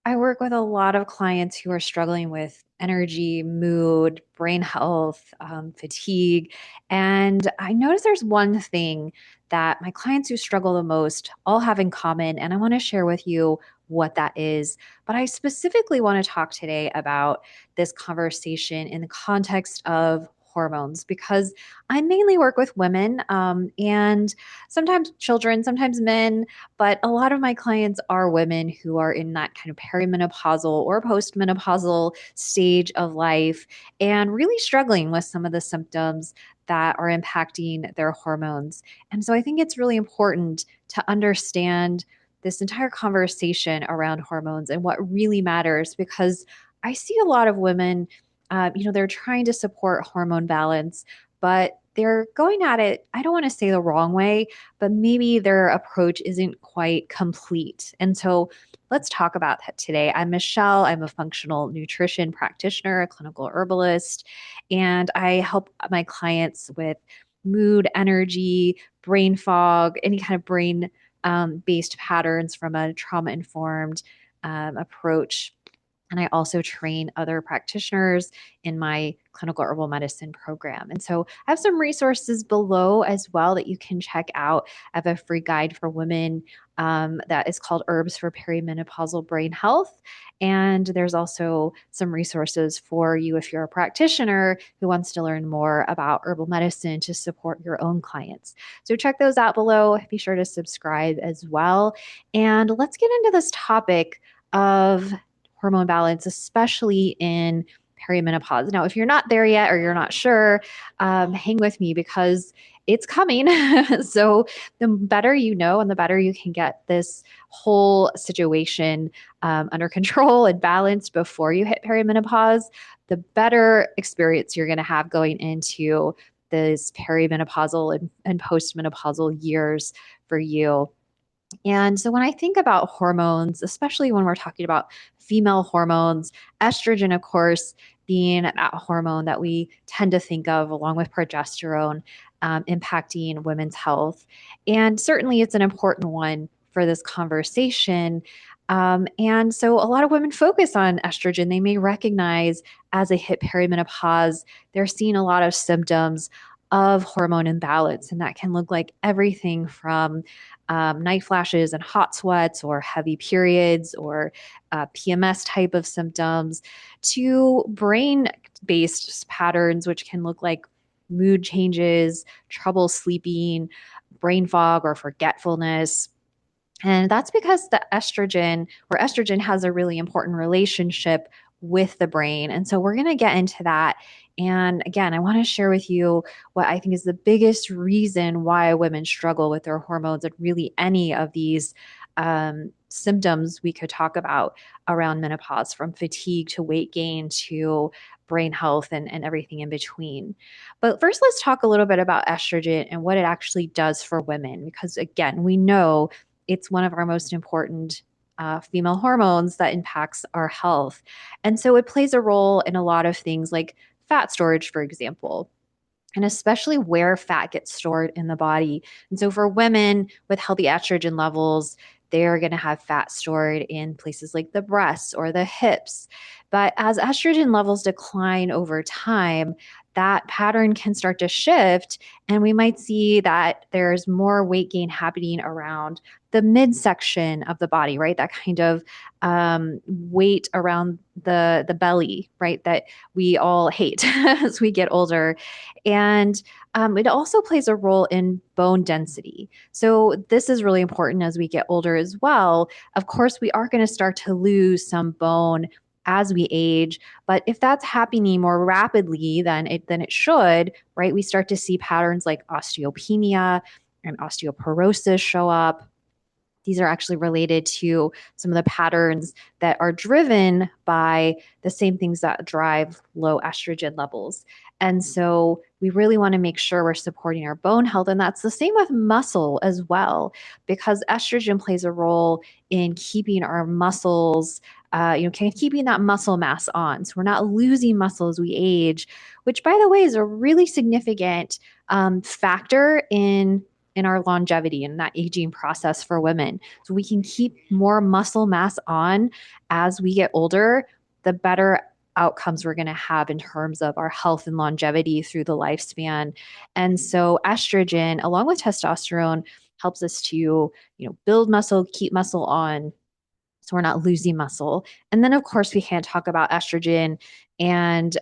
I work with a lot of clients who are struggling with energy, mood, brain health, fatigue. And I notice there's one thing that my clients who struggle the most all have in common. And I want to share with you what that is. But I specifically want to talk today about this conversation in the context of hormones because I mainly work with women and sometimes children, sometimes men, but a lot of my clients are women who are in that kind of perimenopausal or postmenopausal stage of life and really struggling with some of the symptoms that are impacting their hormones. And so I think it's really important to understand this entire conversation around hormones and what really matters because I see a lot of women, they're trying to support hormone balance, but they're going at it, I don't want to say the wrong way, but maybe their approach isn't quite complete. And so let's talk about that today. I'm Michelle. I'm a functional nutrition practitioner, a clinical herbalist, and I help my clients with mood, energy, brain fog, any kind of brain based patterns from a trauma informed approach. And I also train other practitioners in my clinical herbal medicine program. And so I have some resources below as well that you can check out. I have a free guide for women that is called Herbs for Perimenopausal Brain Health. And there's also some resources for you if you're a practitioner who wants to learn more about herbal medicine to support your own clients. So check those out below. Be sure to subscribe as well. And let's get into this topic of hormone balance, especially in perimenopause. Now, if you're not there yet or you're not sure, hang with me because it's coming. So, the better you know and the better you can get this whole situation under control and balanced before you hit perimenopause, the better experience you're going to have going into this perimenopausal and postmenopausal years for you. And so when I think about hormones, especially when we're talking about female hormones, estrogen, of course, being that hormone that we tend to think of along with progesterone impacting women's health. And certainly it's an important one for this conversation. And so a lot of women focus on estrogen. They may recognize as they hit perimenopause, they're seeing a lot of symptoms of hormone imbalance. And that can look like everything from night flashes and hot sweats or heavy periods or PMS type of symptoms to brain based patterns, which can look like mood changes, trouble sleeping, brain fog, or forgetfulness. And that's because estrogen has a really important relationship with the brain. And so we're going to get into that. And again, I want to share with you what I think is the biggest reason why women struggle with their hormones and really any of these symptoms we could talk about around menopause, from fatigue to weight gain to brain health and everything in between. But first, let's talk a little bit about estrogen and what it actually does for women, because again, we know it's one of our most important female hormones that impacts our health. And so it plays a role in a lot of things like fat storage, for example, and especially where fat gets stored in the body. And so for women with healthy estrogen levels, they're going to have fat stored in places like the breasts or the hips. But as estrogen levels decline over time, that pattern can start to shift, and we might see that there's more weight gain happening around the midsection of the body, right? That kind of weight around the belly, right? That we all hate as we get older. And it also plays a role in bone density. So this is really important as we get older as well. Of course, we are going to start to lose some bone as we age, but if that's happening more rapidly than it should, right? We start to see patterns like osteopenia and osteoporosis show up. These are actually related to some of the patterns that are driven by the same things that drive low estrogen levels. And so we really want to make sure we're supporting our bone health. And that's the same with muscle as well, because estrogen plays a role in keeping our muscles, keeping that muscle mass on. So we're not losing muscle as we age, which, by the way, is a really significant factor in in our longevity and that aging process for women. So we can keep more muscle mass on as we get older, the better outcomes we're going to have in terms of our health and longevity through the lifespan. And so estrogen, along with testosterone, helps us to, build muscle, keep muscle on, so we're not losing muscle. And then, of course, we can't talk about estrogen and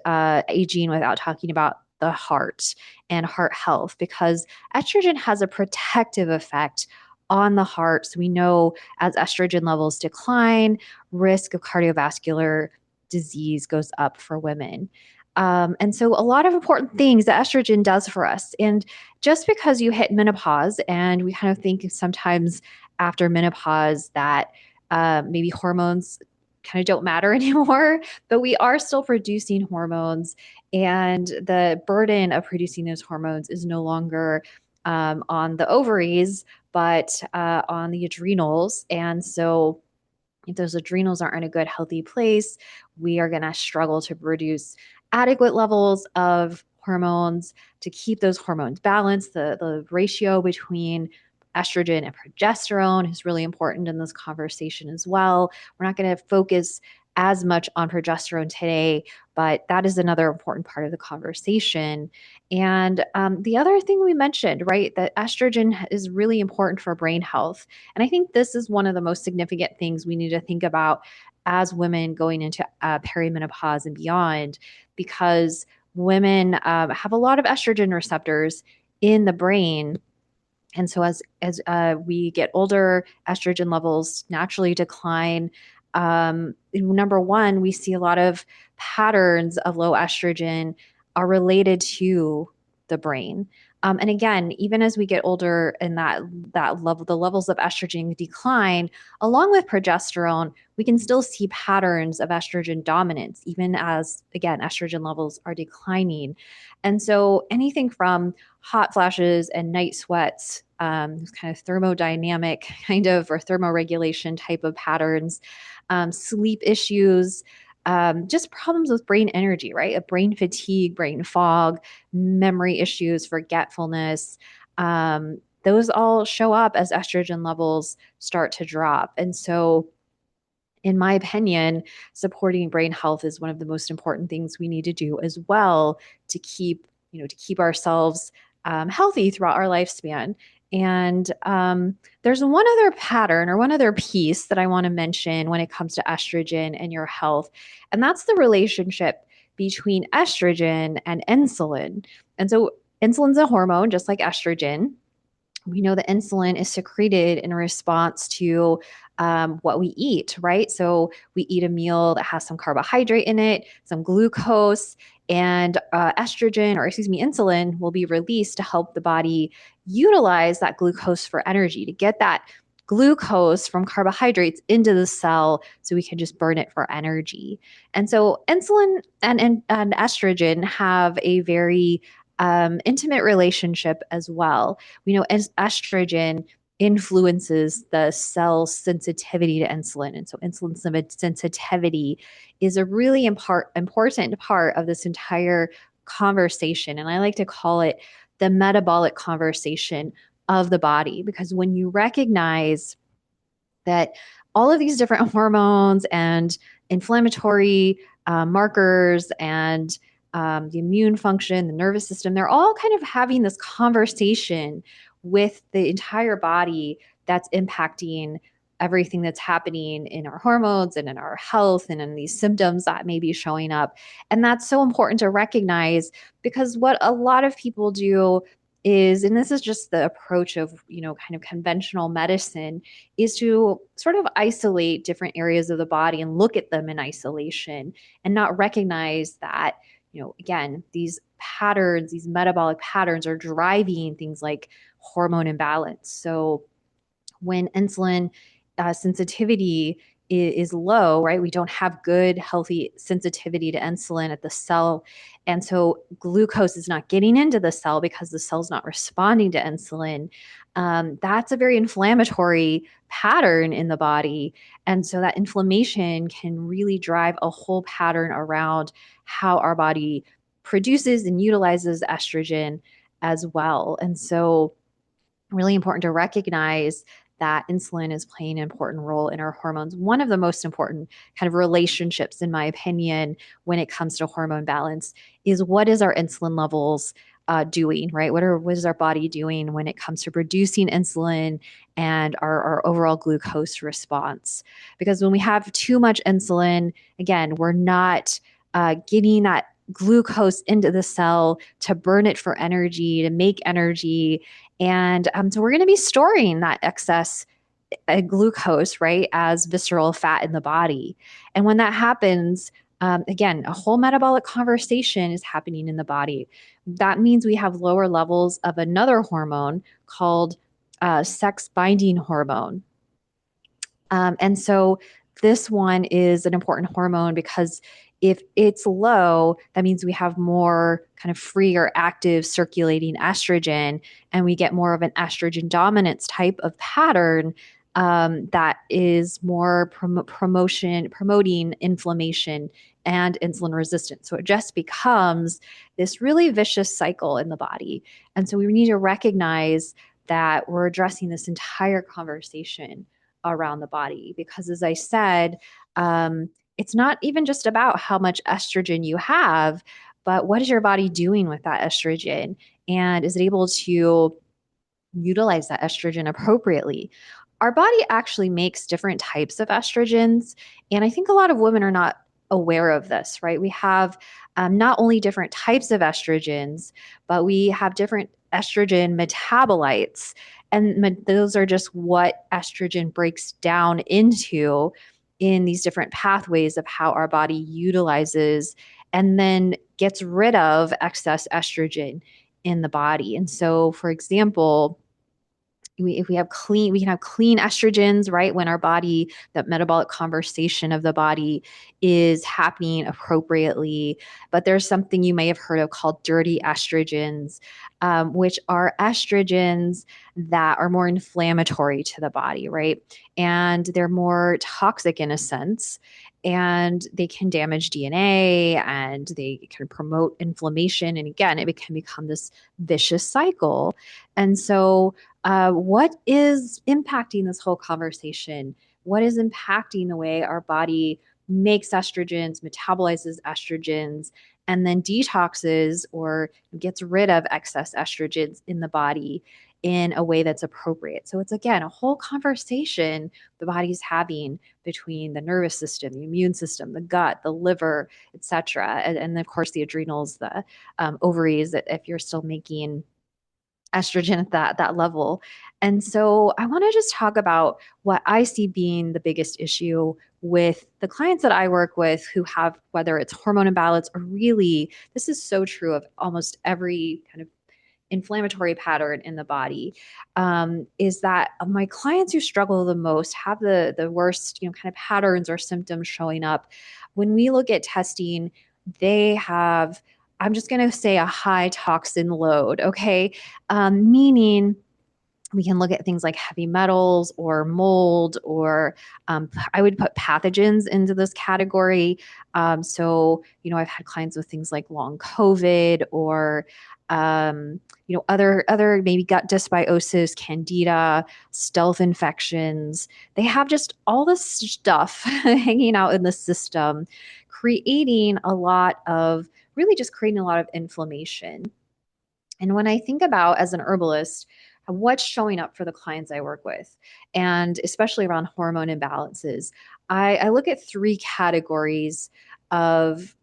aging without talking about the heart and heart health, because estrogen has a protective effect on the heart. So we know as estrogen levels decline, risk of cardiovascular disease goes up for women. And so a lot of important things that estrogen does for us. And just because you hit menopause, and we kind of think sometimes after menopause that maybe hormones kind of don't matter anymore, but we are still producing hormones, and the burden of producing those hormones is no longer on the ovaries, but on the adrenals. And so if those adrenals aren't in a good, healthy place, we are going to struggle to produce adequate levels of hormones to keep those hormones balanced. The ratio between estrogen and progesterone is really important in this conversation as well. We're not going to focus as much on progesterone today, but that is another important part of the conversation. And the other thing we mentioned, right, that estrogen is really important for brain health. And I think this is one of the most significant things we need to think about as women going into perimenopause and beyond, because women have a lot of estrogen receptors in the brain. And so as we get older, estrogen levels naturally decline. Number one, we see a lot of patterns of low estrogen are related to the brain. And again, even as we get older and that level, the levels of estrogen decline, along with progesterone, we can still see patterns of estrogen dominance, even as, again, estrogen levels are declining. And so anything from hot flashes and night sweats, kind of thermodynamic kind of or thermoregulation type of patterns, sleep issues, just problems with brain energy, right? A brain fatigue, brain fog, memory issues, forgetfulness. Those all show up as estrogen levels start to drop. And so in my opinion, supporting brain health is one of the most important things we need to do as well to keep, to keep ourselves healthy throughout our lifespan. And there's one other pattern or one other piece that I want to mention when it comes to estrogen and your health, and that's the relationship between estrogen and insulin. And so insulin's a hormone, just like estrogen. We know that insulin is secreted in response to what we eat, right? So we eat a meal that has some carbohydrate in it, some glucose, and estrogen, or excuse me, insulin will be released to help the body utilize that glucose for energy, to get that glucose from carbohydrates into the cell so we can just burn it for energy. And so insulin and estrogen have a very intimate relationship as well. We know as estrogen influences the cell sensitivity to insulin. And so insulin sensitivity is a really important part of this entire conversation. And I like to call it the metabolic conversation of the body, because when you recognize that all of these different hormones and inflammatory markers and the immune function, the nervous system, they're all kind of having this conversation with the entire body that's impacting everything that's happening in our hormones and in our health and in these symptoms that may be showing up. And that's so important to recognize, because what a lot of people do is, and this is just the approach of, kind of conventional medicine, is to sort of isolate different areas of the body and look at them in isolation and not recognize that, again, these patterns, these metabolic patterns are driving things like hormone imbalance. So when insulin sensitivity is low, right? We don't have good, healthy sensitivity to insulin at the cell. And so glucose is not getting into the cell because the cell's not responding to insulin. That's a very inflammatory pattern in the body. And so that inflammation can really drive a whole pattern around how our body produces and utilizes estrogen as well. And so really important to recognize that insulin is playing an important role in our hormones. One of the most important kind of relationships, in my opinion, when it comes to hormone balance is what is our insulin levels doing, right? What is our body doing when it comes to producing insulin and our overall glucose response? Because when we have too much insulin, again, we're not getting that glucose into the cell to burn it for energy, to make energy, and so we're going to be storing that excess glucose, right, as visceral fat in the body. And when that happens, again, a whole metabolic conversation is happening in the body. That means we have lower levels of another hormone called sex binding hormone. And so this one is an important hormone because if it's low, that means we have more kind of free or active circulating estrogen, and we get more of an estrogen dominance type of pattern that is more promoting inflammation and insulin resistance. So it just becomes this really vicious cycle in the body. And so we need to recognize that we're addressing this entire conversation around the body. Because as I said, it's not even just about how much estrogen you have, but what is your body doing with that estrogen? And is it able to utilize that estrogen appropriately? Our body actually makes different types of estrogens. And I think a lot of women are not aware of this, right? We have not only different types of estrogens, but we have different estrogen metabolites. And those are just what estrogen breaks down into in these different pathways of how our body utilizes and then gets rid of excess estrogen in the body. And so, for example, if we have clean, we can have clean estrogens, right? When our body, that metabolic conversation of the body is happening appropriately. But there's something you may have heard of called dirty estrogens, which are estrogens that are more inflammatory to the body, right? And they're more toxic in a sense. And they can damage DNA and they can promote inflammation. And again, it can become this vicious cycle. And so, what is impacting this whole conversation? What is impacting the way our body makes estrogens, metabolizes estrogens, and then detoxes or gets rid of excess estrogens in the body in a way that's appropriate? So it's again a whole conversation the body's having between the nervous system, the immune system, the gut, the liver, etc., and of course the adrenals, the ovaries, if you're still making estrogen at that level. And so I want to just talk about what I see being the biggest issue with the clients that I work with who have, whether it's hormone imbalance or really, this is so true of almost every kind of inflammatory pattern in the body, is that my clients who struggle the most have the worst, kind of patterns or symptoms showing up. When we look at testing, they have, I'm just going to say, a high toxin load, okay? Meaning we can look at things like heavy metals or mold, or I would put pathogens into this category. So, I've had clients with things like long COVID or, other maybe gut dysbiosis, candida, stealth infections. They have just all this stuff hanging out in the system, creating a lot of, really just creating a lot of inflammation. And when I think about, as an herbalist, what's showing up for the clients I work with, and especially around hormone imbalances, I look at three categories of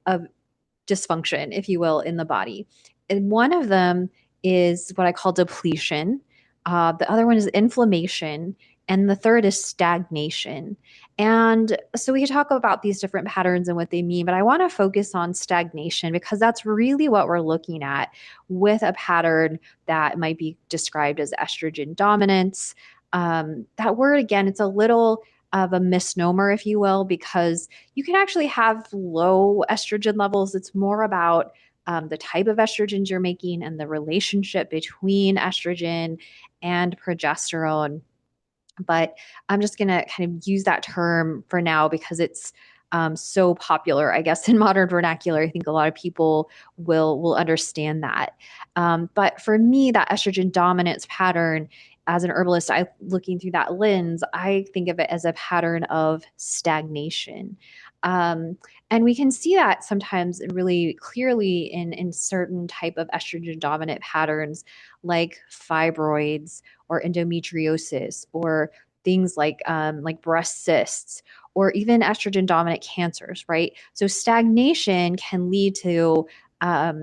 dysfunction, if you will, in the body. And one of them is what I call depletion. The other one is inflammation. And the third is stagnation. And so we can talk about these different patterns and what they mean, but I want to focus on stagnation because that's really what we're looking at with a pattern that might be described as estrogen dominance. That word, again, it's a little of a misnomer, if you will, because you can actually have low estrogen levels. It's more about the type of estrogens you're making and the relationship between estrogen and progesterone. But I'm just going to kind of use that term for now because it's so popular, I guess, in modern vernacular. I think a lot of people will understand that. But for me, that estrogen dominance pattern as an herbalist, I looking through that lens, I think of it as a pattern of stagnation. Um, and we can see that sometimes really clearly in certain type of estrogen dominant patterns like fibroids or endometriosis or things like breast cysts or even estrogen dominant cancers, right? So stagnation can lead to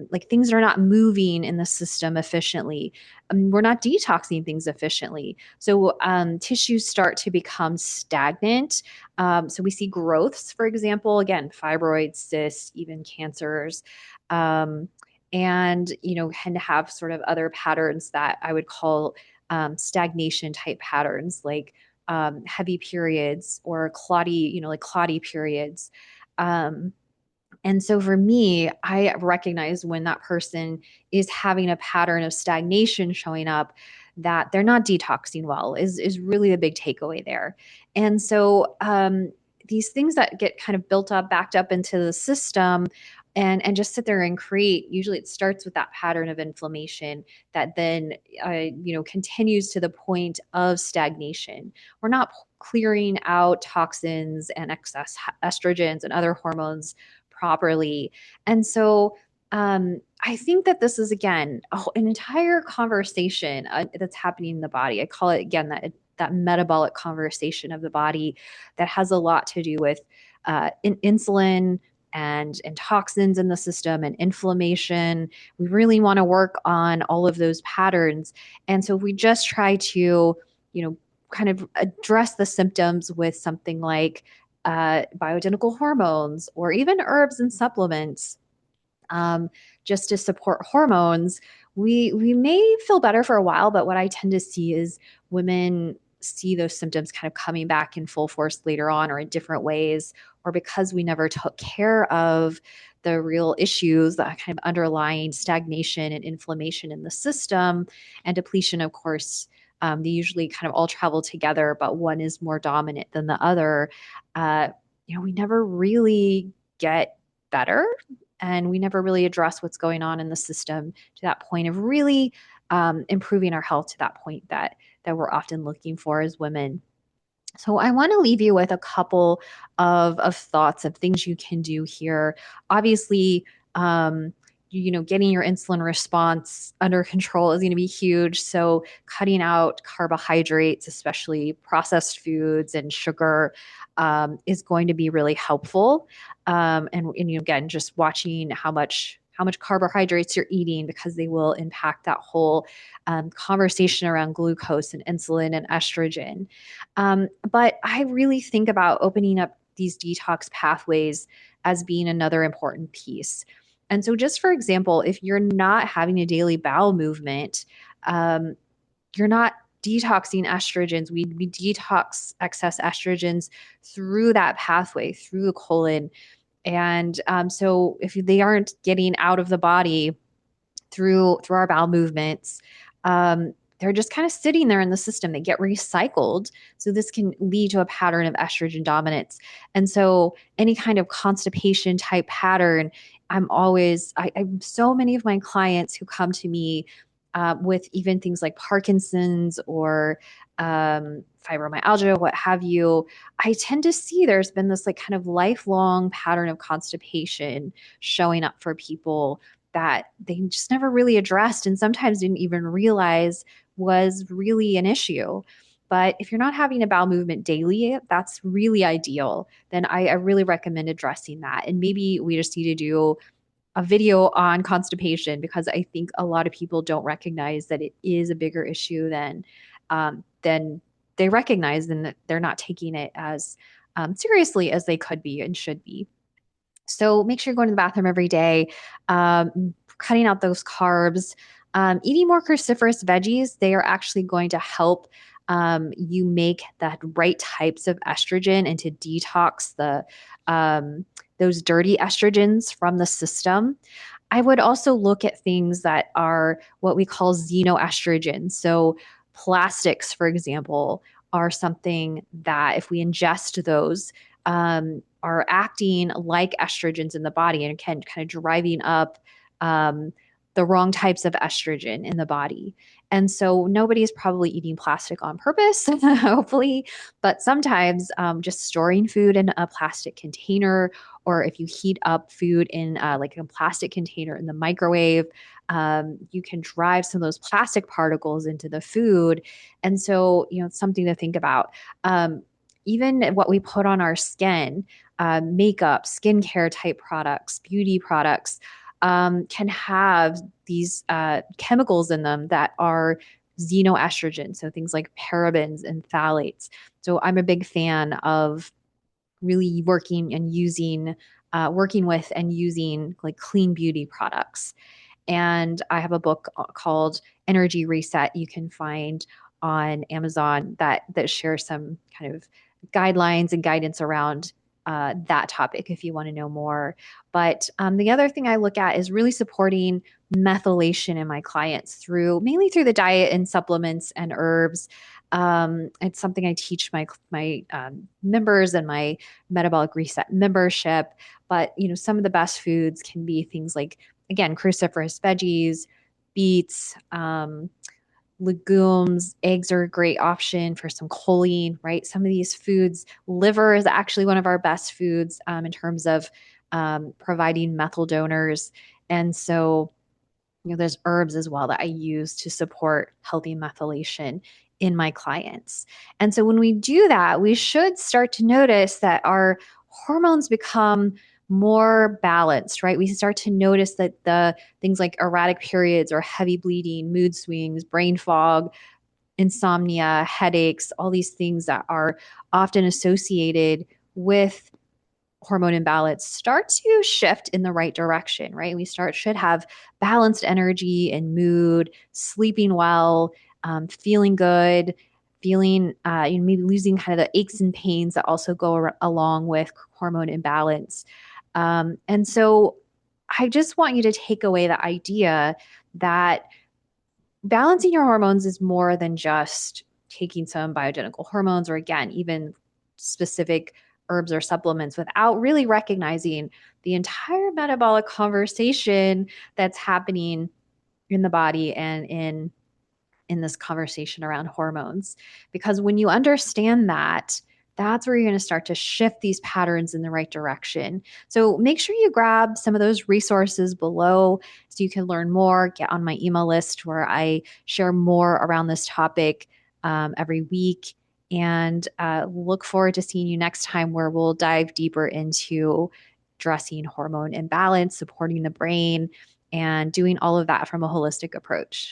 like things are not moving in the system efficiently. We're not detoxing things efficiently. So tissues start to become stagnant. So we see growths, for example, again, fibroids, cysts, even cancers. Um, and can have sort of other patterns that I would call stagnation type patterns, like heavy periods or clotty, like clotty periods. Um, and so for me, I recognize when that person is having a pattern of stagnation showing up that they're not detoxing well is really a big takeaway there. And so these things that get kind of built up, backed up into the system and just sit there and create, usually it starts with that pattern of inflammation that then continues to the point of stagnation. We're not clearing out toxins and excess estrogens and other hormones properly. And so I think that this is, again, an entire conversation that's happening in the body. I call it, again, that metabolic conversation of the body that has a lot to do with insulin and toxins in the system and inflammation. We really want to work on all of those patterns. And so if we just try to, kind of address the symptoms with something like bioidentical hormones or even herbs and supplements, just to support hormones, we may feel better for a while. But what I tend to see is women see those symptoms kind of coming back in full force later on or in different ways, or because we never took care of the real issues, that kind of underlying stagnation and inflammation in the system and depletion, of course. They usually kind of all travel together, but one is more dominant than the other. Uh, we never really get better, and we never really address what's going on in the system to that point of really improving our health to that point that we're often looking for as women. So I want to leave you with a couple of thoughts of things you can do here. Obviously, getting your insulin response under control is going to be huge. So cutting out carbohydrates, especially processed foods and sugar, is going to be really helpful. And again, just watching how much carbohydrates you're eating, because they will impact that whole conversation around glucose and insulin and estrogen. But I really think about opening up these detox pathways as being another important piece. And so, just for example, if you're not having a daily bowel movement, um, you're not detoxing estrogens. We detox excess estrogens through that pathway, through the colon. And so, if they aren't getting out of the body through our bowel movements, they're just kind of sitting there in the system. They get recycled. So this can lead to a pattern of estrogen dominance. And so any kind of constipation type pattern, I'm so many of my clients who come to me with even things like Parkinson's or fibromyalgia, what have you, I tend to see there's been this like kind of lifelong pattern of constipation showing up for people that they just never really addressed and sometimes didn't even realize was really an issue. But if you're not having a bowel movement daily, that's really ideal. Then I really recommend addressing that. And maybe we just need to do a video on constipation, because I think a lot of people don't recognize that it is a bigger issue than they recognize, and that they're not taking it as seriously as they could be and should be. So make sure you're going to the bathroom every day, cutting out those carbs, eating more cruciferous veggies. They are actually going to help you make the right types of estrogen and to detox those dirty estrogens from the system. I would also look at things that are what we call xenoestrogens. So plastics, for example, are something that if we ingest those, are acting like estrogens in the body and can kind of driving up the wrong types of estrogen in the body. And so nobody's probably eating plastic on purpose, hopefully, but sometimes just storing food in a plastic container, or if you heat up food in like a plastic container in the microwave, you can drive some of those plastic particles into the food. And so, it's something to think about. Even what we put on our skin, makeup, skincare type products, beauty products, can have these chemicals in them that are xenoestrogen, so things like parabens and phthalates. So I'm a big fan of really working with and using like clean beauty products. And I have a book called Energy Reset you can find on Amazon that shares some kind of guidelines and guidance around that topic if you want to know more. But the other thing I look at is really supporting methylation in my clients mainly through the diet and supplements and herbs. It's something I teach my members and my Metabolic Reset membership. But some of the best foods can be things like, again, cruciferous veggies, beets, legumes. Eggs are a great option for some choline, right? Some of these foods, liver is actually one of our best foods in terms of providing methyl donors. And so, there's herbs as well that I use to support healthy methylation in my clients. And so when we do that, we should start to notice that our hormones become more balanced, right? We start to notice that the things like erratic periods or heavy bleeding, mood swings, brain fog, insomnia, headaches, all these things that are often associated with hormone imbalance start to shift in the right direction, right? Should have balanced energy and mood, sleeping well, feeling good, feeling, maybe losing kind of the aches and pains that also go along with hormone imbalance. And so I just want you to take away the idea that balancing your hormones is more than just taking some bioidentical hormones or, again, even specific herbs or supplements without really recognizing the entire metabolic conversation that's happening in the body and in this conversation around hormones. Because when you understand that, that's where you're going to start to shift these patterns in the right direction. So make sure you grab some of those resources below so you can learn more. Get on my email list where I share more around this topic every week. And look forward to seeing you next time, where we'll dive deeper into addressing hormone imbalance, supporting the brain, and doing all of that from a holistic approach.